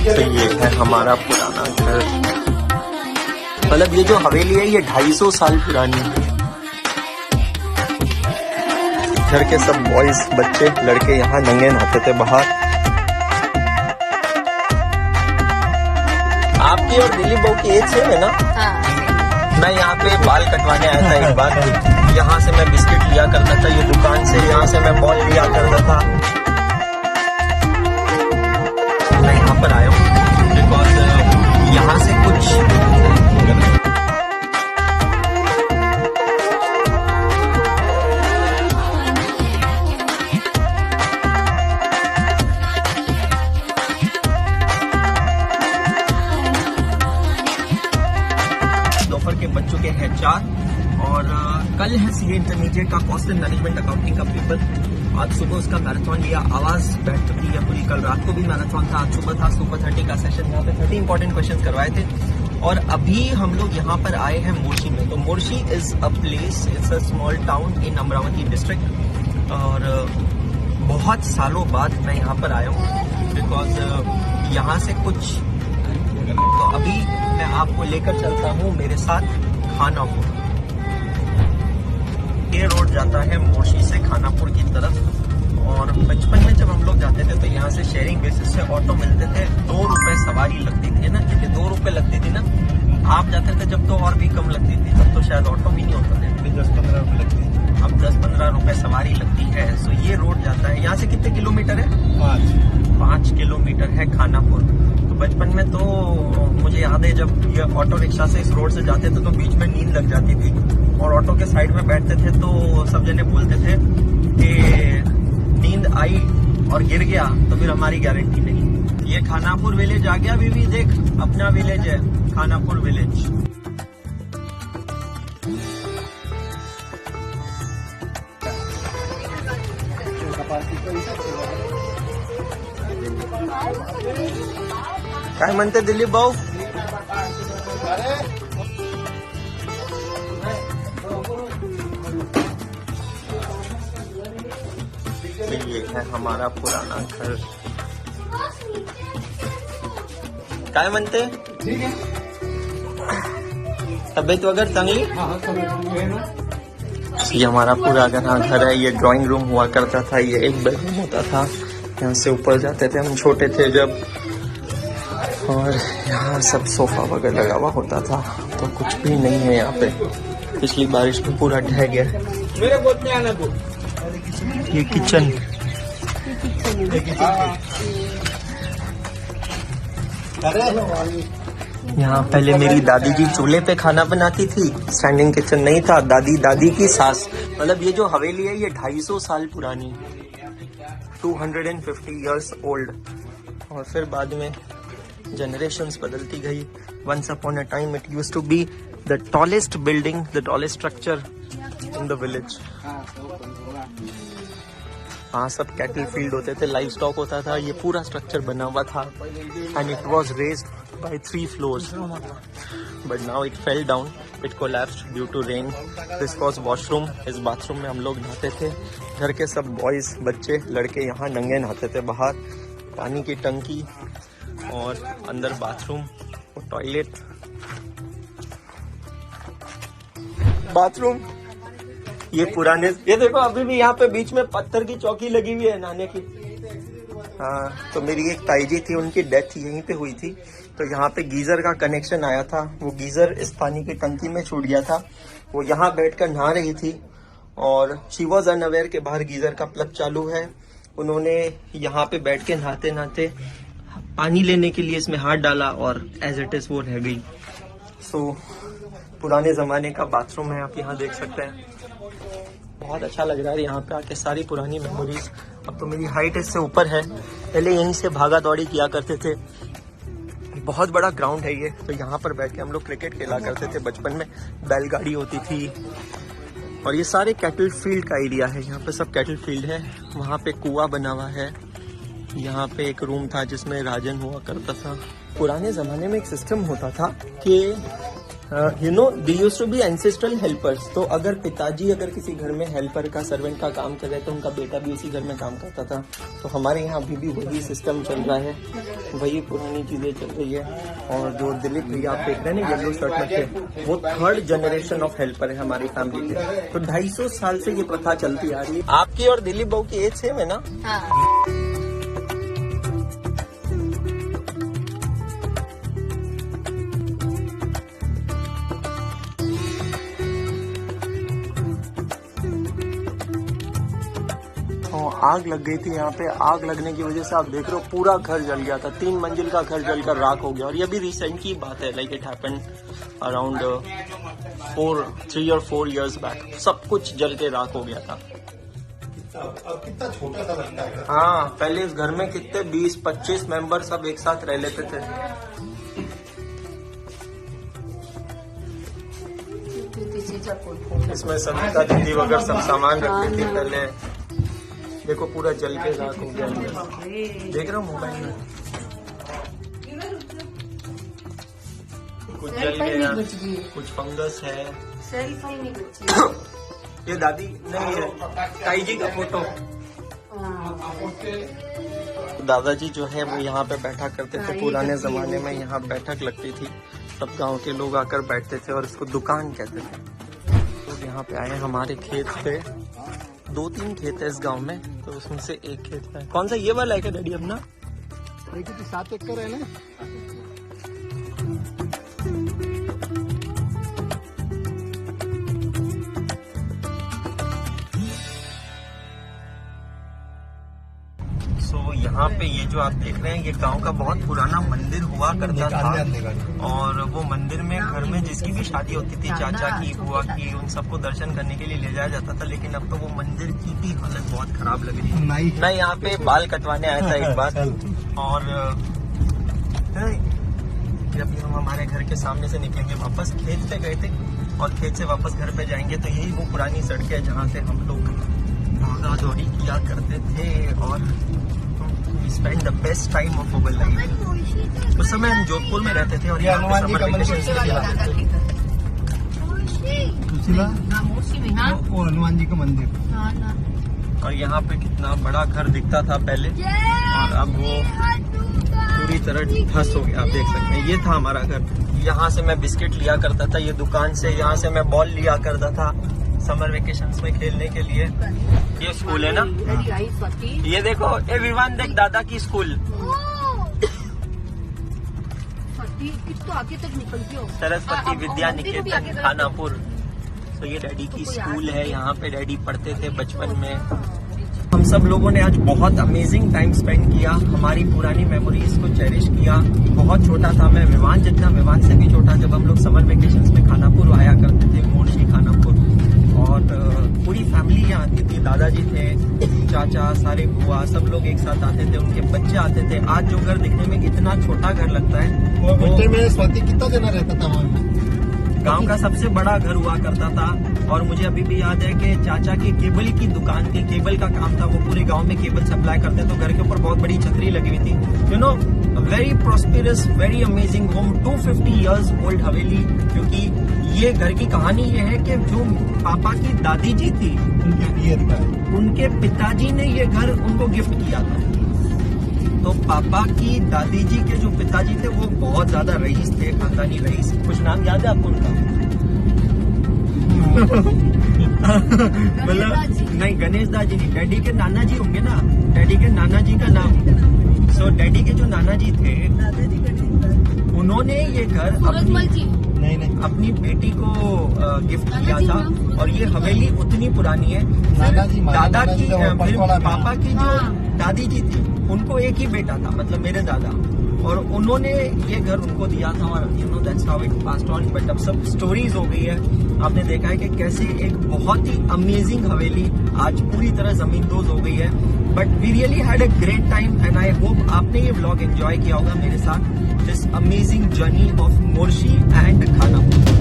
तो ये है हमारा पुराना घर। मतलब ये जो हवेली है ये 250 साल पुरानी है। घर के सब बॉयज बच्चे लड़के यहाँ नंगे नहाते थे बाहर। आपकी और दिलीप बहू की एज सेम है ना? हाँ। मैं यहाँ पे बाल कटवाने आया था एक बार। यहाँ से मैं बिस्किट लिया करता था, ये दुकान से, यहाँ से मैं बॉल लिया करता था। मैं यहाँ पर आया हूँ बिकॉज यहाँ से कुछ के बच्चों के हैं 4 और कल है सीए इंटरमीडिएट का कॉस्ट एंड मैनेजमेंट अकाउंटिंग का पेपर। आज सुबह उसका मैराथन लिया, आवाज बैठ चुकी है पूरी। कल रात को भी मैराथन था, आज सुबह था सुपर 30 का सेशन। यहाँ पे 30 इंपॉर्टेंट क्वेश्चन करवाए थे। और अभी हम लोग यहाँ पर आए हैं मोर्शी में। तो Morshi is a place, it's a small town in Amravati district. और बहुत सालों बाद मैं यहाँ पर आया हूँ बिकॉज यहाँ से कुछ, तो अभी मैं आपको लेकर चलता हूँ मेरे साथ खानापुर। ये रोड जाता है मोर्शी से खानापुर की तरफ। और बचपन में जब हम लोग जाते थे तो यहाँ से शेयरिंग बेसिस से ऑटो मिलते थे। 2 रुपए सवारी लगती थी ना, क्योंकि 2 रुपए लगती थी ना। आप जाते थे जब तो और भी कम लगती थी, तब तो शायद ऑटो भी नहीं होता था, 10-15 रुपए लगती थी। अब 10-15 रुपए सवारी लगती है। सो ये रोड जाता है। यहाँ से कितने किलोमीटर है? 5 किलोमीटर है खानापुर। तो बचपन में तो मुझे याद है जब ये ऑटो रिक्शा से इस रोड से जाते थे तो बीच में नींद लग जाती थी। और ऑटो के साइड में बैठते थे तो सब जने बोलते थे कि नींद आई और गिर गया तो फिर हमारी गारंटी नहीं। ये खानापुर विलेज आ गया। बीबी देख, अपना विलेज है खानापुर विलेज। काय म्हणते दिलीप भाऊ? ये है हमारा पुराना घर। काय म्हणते? ठीक है। तबीयत वगैरह चांगली? ये हमारा पूरा घर है। ये ड्राइंग रूम हुआ करता था। ये एक बेडरूम होता था। यहाँ से ऊपर जाते थे हम छोटे थे जब। और यहाँ सब सोफा वगैरह लगा हुआ होता था। तो कुछ भी नहीं है यहाँ पे। पिछली बारिश में पूरा ढह गया। मेरे गोद में आना तू। ये किचन। यहाँ पहले मेरी दादी जी चूल्हे पे खाना बनाती थी। स्टैंडिंग किचन नहीं था। दादी की सास। मतलब ये जो हवेली है ये 250 साल पुरानी, 250 years ओल्ड। और फिर बाद में जनरेशंस बदलती गई। Once upon a time it used to be the tallest building, the tallest structure in the village. हाँ, सब कैटल फील्ड होते थे, लाइव स्टॉक होता था। ये पूरा स्ट्रक्चर बना हुआ था and it was raised by 3 floors, but now it fell down. It collapsed due to rain. This was washroom. इस बाथरूम में हम लोग नहाते थे। घर के सब बॉयज बच्चे लड़के यहाँ नंगे नहाते थे बाहर। पानी की टंकी और अंदर बाथरूम और टॉयलेट। बाथरूम ये पुराने, ये देखो अभी भी यहाँ पे बीच में पत्थर की चौकी लगी हुई है नहाने की। हाँ, तो मेरी एक ताई जी थी, उनकी डेथ यहीं पे हुई थी। तो यहाँ पे गीजर का कनेक्शन आया था। वो गीजर इस पानी की टंकी में छूट गया था। वो यहाँ बैठकर नहा रही थी और शी वॉज अनअवेयर के बाहर गीजर का प्लग चालू है। उन्होंने यहाँ पे बैठ के नहाते नहाते पानी लेने के लिए इसमें हाथ डाला और एज इट इज वो रह गई। सो पुराने जमाने का बाथरूम है, आप यहाँ देख सकते हैं। बहुत अच्छा लग रहा है यहाँ पे आके, सारी पुरानी मेमोरीज। अब तो मेरी हाइट इससे ऊपर है। पहले यहीं से भागा दौड़ी किया करते थे। बहुत बड़ा ग्राउंड है ये। तो यहाँ पर बैठ के हम लोग क्रिकेट खेला करते थे बचपन में। बैलगाड़ी होती थी। और ये सारे कैटल फील्ड का एरिया है। यहाँ पे सब कैटल फील्ड है। वहाँ पे कुआं बना हुआ है। यहाँ पे एक रूम था जिसमें राजन हुआ करता था। पुराने ज़माने में एक सिस्टम होता था कि you know they used to be ancestral helpers. तो अगर पिताजी अगर किसी घर में हेल्पर का सर्वेंट का काम कर रहे तो उनका बेटा भी उसी घर में काम करता था। तो हमारे यहाँ अभी भी वही सिस्टम चल रहा है, वही पुरानी चीजें चल रही है। और जो दिलीप भैया आप देख रहे हैं ना येलो शर्ट में थे, वो 3rd जनरेशन ऑफ हेल्पर है हमारी फैमिली के। तो 250 साल से ये प्रथा चलती आ रही है। आपकी और दिलीप बहू की एज सेम है ना? आग लग गई थी यहाँ पे। आग लगने की वजह से आप देख रहे हो पूरा घर जल गया था। 3 मंजिल का घर जलकर राख हो गया। और ये भी रिसेंट की बात है, like it happened around 3 or 4 years back. सब कुछ जल के राख हो गया था। अब कितना छोटा सा लगता है। हाँ, पहले इस घर में कितने 20-25 मेंबर सब एक साथ रह लेते थे। इसमें सविता दीदी वगैरह सब सामान रखती थी पहले। देखो पूरा जल के राख हो गया। देख रहा हूँ मोबाइल में कुछ जल गया, कुछ फंगस है। ये दादी नहीं है, ताई जी का फोटो। दादाजी जो है वो यहाँ पे बैठा करते थे। पुराने जमाने में यहाँ बैठक लगती थी, तब गांव के लोग आकर बैठते थे और इसको दुकान कहते थे। तो यहाँ पे आए हमारे खेत पे। 2-3 खेत है इस गांव में, तो उसमें से एक खेत है। कौन सा ये वाला है क्या डैडी अपना? 7 एकड़ है ना। यहाँ पे ये जो आप देख रहे हैं ये गांव का बहुत पुराना मंदिर हुआ करता था। और वो मंदिर में घर में जिसकी भी शादी होती थी, चाचा की, बुआ की, उन सबको दर्शन करने के लिए ले जाया जाता था। लेकिन अब तो वो मंदिर की भी हालत बहुत खराब लग रही है। मैं यहाँ पे बाल कटवाने आया था एक बार, और अभी हम हमारे घर के सामने से निकलेंगे, वापस खेत पे गए थे और खेत से वापस घर पे जाएंगे। तो यही वो पुरानी सड़क है जहाँ से हम लोग भागा दौड़ी किया करते थे और spend the best time of our life. उस समय हम जोधपुर में रहते थे और यहाँ पे समर वेकेशन से जाते थे। वो हनुमान जी का मंदिर। और यहाँ पे कितना बड़ा घर दिखता था पहले, और अब वो पूरी तरह ध्वस्त हो गया। आप देख सकते हैं, ये था हमारा घर। यहाँ से मैं बिस्किट लिया करता था, ये दुकान से। यहाँ से मैं बॉल लिया करता था समर वेकेशंस में खेलने के लिए। ये स्कूल है ना, ये देखो, ये विवान देख दादा की स्कूल। सरस्वती विद्या निकेतन खानापुर। तो ये डैडी की स्कूल है, यहाँ पे डैडी पढ़ते थे बचपन में। हम सब लोगों ने आज बहुत अमेजिंग टाइम स्पेंड किया, हमारी पुरानी मेमोरीज को चेरिश किया। बहुत छोटा था मैं, विवान जितना, विवान से भी छोटा, जब हम लोग समर वेकेशंस में खानापुर आया करते थे, मोर्शी खानापुर। और पूरी फैमिली यहाँ आती थी, दादाजी थे, चाचा, सारे बुआ, सब लोग एक साथ आते थे, उनके बच्चे आते थे। आज जो घर दिखने में कितना छोटा घर लगता है, वो बच्चे में स्वाति कितना जना रहता था वहाँ? गांव का सबसे बड़ा घर हुआ करता था। और मुझे अभी भी याद है कि चाचा की केबल की दुकान थी, केबल का काम था, वो पूरे गांव में केबल सप्लाई करते। तो घर के ऊपर बहुत बड़ी छतरी लगी हुई थी। You know, very prosperous, very amazing home, 250 years old हवेली। क्योंकि ये घर की कहानी ये है कि जो पापा की दादी जी थी, उनके पिताजी ने ये घर उनको गिफ्ट किया था। तो पापा की दादी जी के जो पिताजी थे वो बहुत ज्यादा रईस थे, खानदानी रईस। कुछ नाम याद है आपको उनका? मतलब नहीं, गणेश दा जी नहीं, डैडी के नाना जी होंगे ना, डैडी के नाना जी का नाम। सो डैडी के जो नाना जी थे, उन्होंने ये घर अपनी बेटी को गिफ्ट किया था। और ये हवेली उतनी पुरानी है। दादा की, पापा की जो दादी जी थी, उनको एक ही बेटा था, मतलब मेरे दादा, और उन्होंने ये घर उनको दिया था। और you know that's how it passed on. But अब सब स्टोरीज हो गई है। आपने देखा है कि कैसे एक बहुत ही अमेजिंग हवेली आज पूरी तरह जमींदोज हो गई है। But we really had a great time and I hope आपने ये व्लॉग एंजॉय किया होगा मेरे साथ, this amazing journey of Morshi and Khanapur.